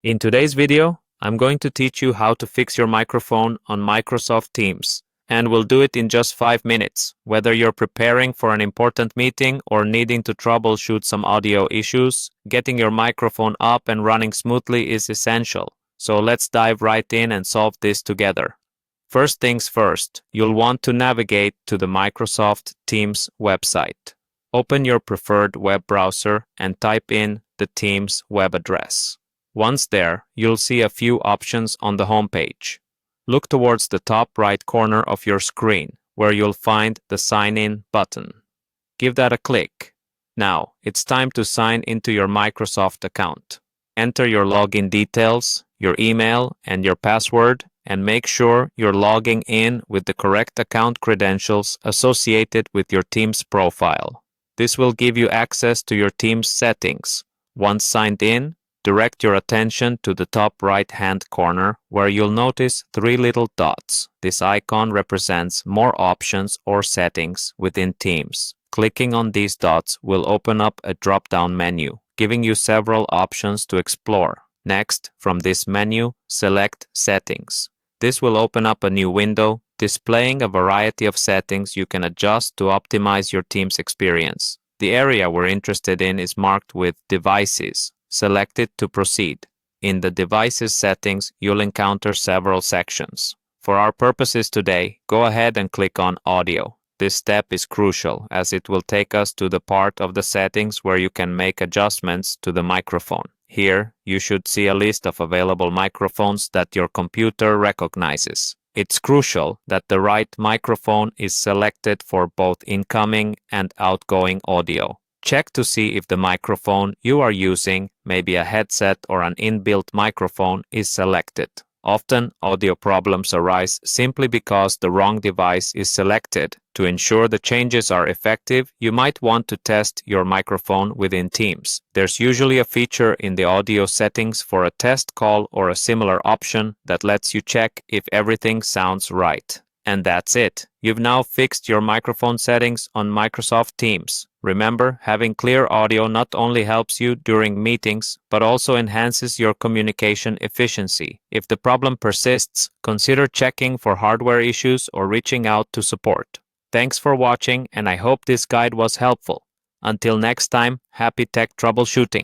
In today's video, I'm going to teach you how to fix your microphone on Microsoft Teams, and we'll do it in just 5 minutes. Whether you're preparing for an important meeting or needing to troubleshoot some audio issues, getting your microphone up and running smoothly is essential. So let's dive right in and solve this together. First things first, you'll want to navigate to the Microsoft Teams website. Open your preferred web browser and type in the Teams web address. Once there, you'll see a few options on the homepage. Look towards the top right corner of your screen, where you'll find the Sign In button. Give that a click. Now, it's time to sign into your Microsoft account. Enter your login details, your email, and your password, and make sure you're logging in with the correct account credentials associated with your Teams profile. This will give you access to your Teams settings. Once signed in, direct your attention to the top right-hand corner where you'll notice 3 little dots. This icon represents more options or settings within Teams. Clicking on these dots will open up a drop-down menu, giving you several options to explore. Next, from this menu, select Settings. This will open up a new window, displaying a variety of settings you can adjust to optimize your Teams experience. The area we're interested in is marked with Devices. Select it to proceed. In the Devices settings, you'll encounter several sections. For our purposes today, go ahead and click on Audio. This step is crucial as it will take us to the part of the settings where you can make adjustments to the microphone. Here, you should see a list of available microphones that your computer recognizes. It's crucial that the right microphone is selected for both incoming and outgoing audio. Check to see if the microphone you are using, maybe a headset or an inbuilt microphone, is selected. Often, audio problems arise simply because the wrong device is selected. To ensure the changes are effective, you might want to test your microphone within Teams. There's usually a feature in the audio settings for a test call or a similar option that lets you check if everything sounds right. And that's it. You've now fixed your microphone settings on Microsoft Teams. Remember, having clear audio not only helps you during meetings, but also enhances your communication efficiency. If the problem persists, consider checking for hardware issues or reaching out to support. Thanks for watching, and I hope this guide was helpful. Until next time, happy tech troubleshooting.